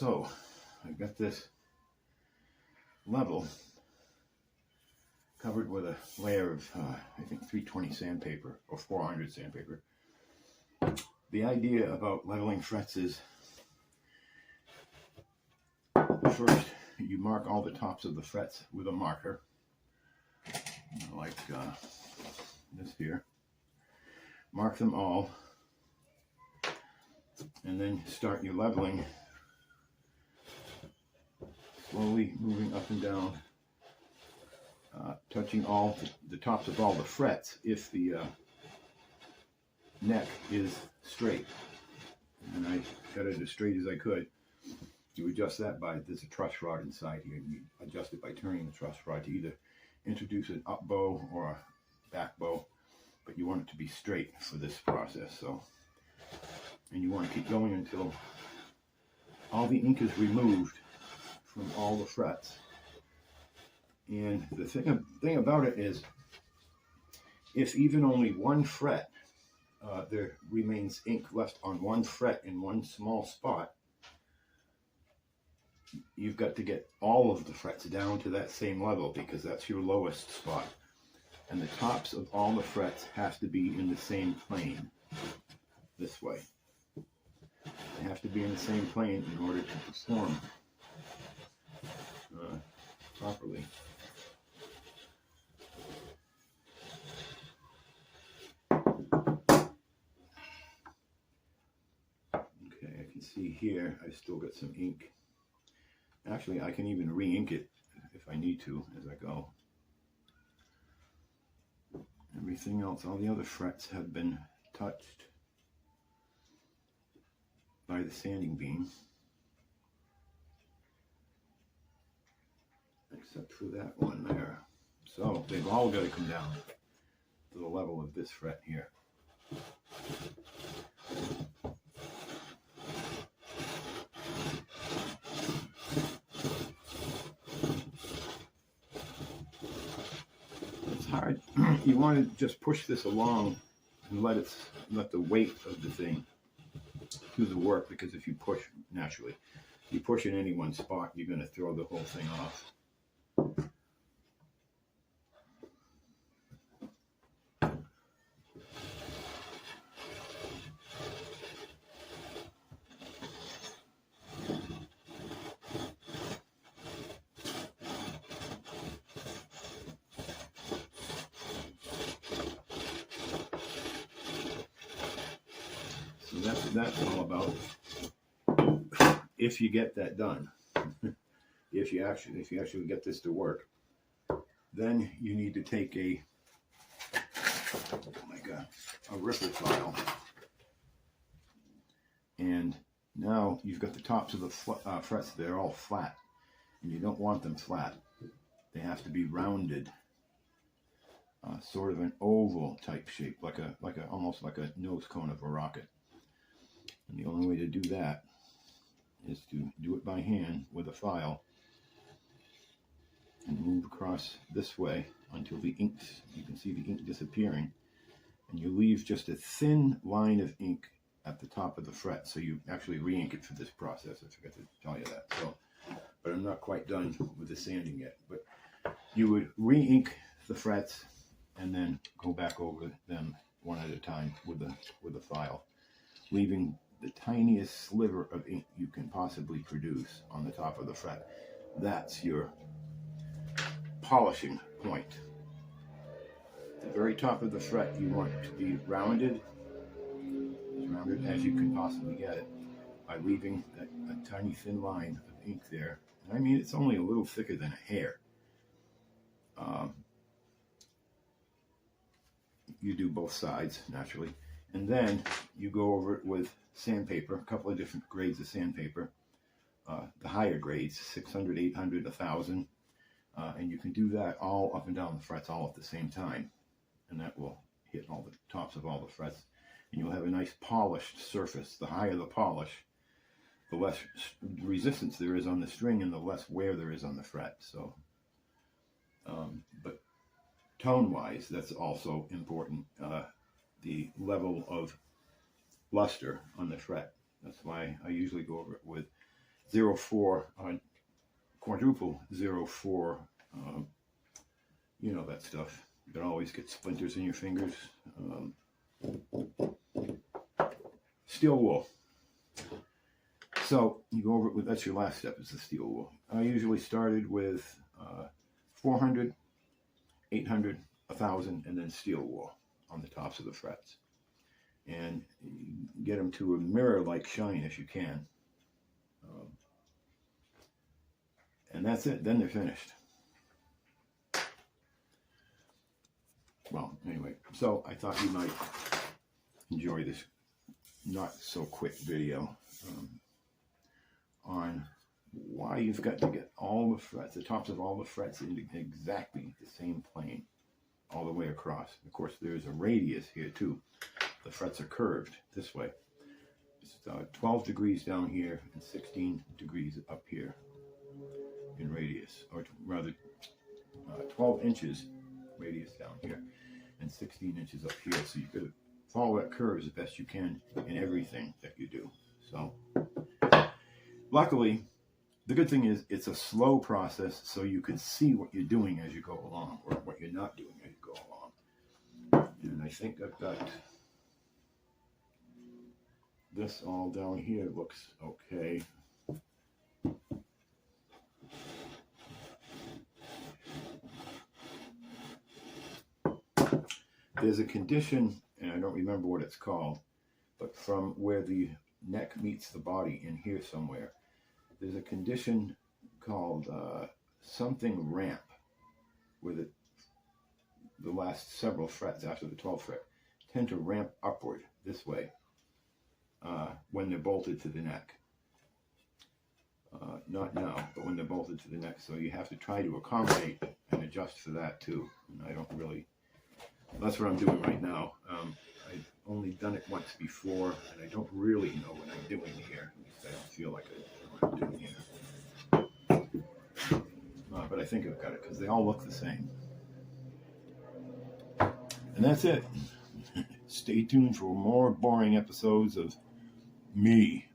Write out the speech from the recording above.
So I've got this level covered with a layer of, I think 320 sandpaper or 400 sandpaper. The idea about leveling frets is first you mark all the tops of the frets with a marker, like this here. Mark them all, and then start your leveling, slowly moving up and down, touching all the tops of all the frets if the neck is straight. And I got it as straight as I could. You adjust that by, there's a truss rod inside here. You adjust it by turning the truss rod to either introduce an up bow or a back bow, but you want it to be straight for this process. So, and you want to keep going until all the ink is removed from all the frets. And the thing about it is, if even only one fret, there remains ink left on one fret in one small spot, you've got to get all of the frets down to that same level, because that's your lowest spot. And the tops of all the frets have to be in the same plane, this way. They have to be in the same plane in order to perform properly. Okay, I can see here I've still got some ink. Actually, I can even re-ink it if I need to as I go. Everything else, all the other frets have been touched by the sanding beam, except for that one there. So they've all got to come down to the level of this fret here. It's hard. You want to just push this along and let the weight of the thing do the work, because if you push naturally, you push in any one spot, you're going to throw the whole thing off. So that's all about, if you get that done. if you actually get this to work, then you need to take a ripple file, and now you've got the tops of the frets. They're all flat, and you don't want them flat. They have to be rounded, sort of an oval type shape, almost like a nose cone of a rocket. And the only way to do that is to do it by hand with a file and move across this way until the ink, you can see the ink disappearing, and you leave just a thin line of ink at the top of the fret. So you actually re-ink it for this process. I forgot to tell you that. So, but I'm not quite done with the sanding yet. But you would re-ink the frets and then go back over them one at a time with a file, leaving the tiniest sliver of ink you can possibly produce on the top of the fret. That's your polishing point. The very top of the fret you want to be rounded, as rounded as you can possibly get it, by leaving a tiny thin line of ink there. And I mean, it's only a little thicker than a hair. You do both sides naturally, and then you go over it with sandpaper, a couple of different grades of sandpaper, the higher grades, 600, 800, 1000, and you can do that all up and down the frets all at the same time, and that will hit all the tops of all the frets, and you'll have a nice polished surface. The higher the polish, the less resistance there is on the string and the less wear there is on the fret. So, but tone-wise, that's also important, the level of luster on the fret. That's why I usually go over it with 04 quadruple 04, you know that stuff. You can always get splinters in your fingers. Steel wool. So you go over it with, that's your last step, is the steel wool. I usually started with 400, 800, 1,000, and then steel wool on the tops of the frets. And get them to a mirror-like shine if you can. And that's it, then they're finished. Well, anyway, so I thought you might enjoy this not so quick video on why you've got to get all the frets, the tops of all the frets into exactly the same plane all the way across. Of course, there's a radius here too. The frets are curved this way. It's 12 degrees down here and 16 degrees up here in radius, or rather 12 inches radius down here and 16 inches up here. So you've got to follow that curve as best you can in everything that you do. So luckily, the good thing is it's a slow process, so you can see what you're doing as you go along, or what you're not doing as you go along. And I think I've got this all down here. Looks okay. There's a condition, and I don't remember what it's called, but from where the neck meets the body in here somewhere, there's a condition called something ramp, where the last several frets after the 12th fret tend to ramp upward this way when they're bolted to the neck. Not now, but when they're bolted to the neck. So you have to try to accommodate and adjust for that too. And I don't really, that's what I'm doing right now. I've only done it once before, and I don't really know what I'm doing here. At least I don't feel like I know what I'm doing here. But I think I've got it, because they all look the same. And that's it. Stay tuned for more boring episodes of me.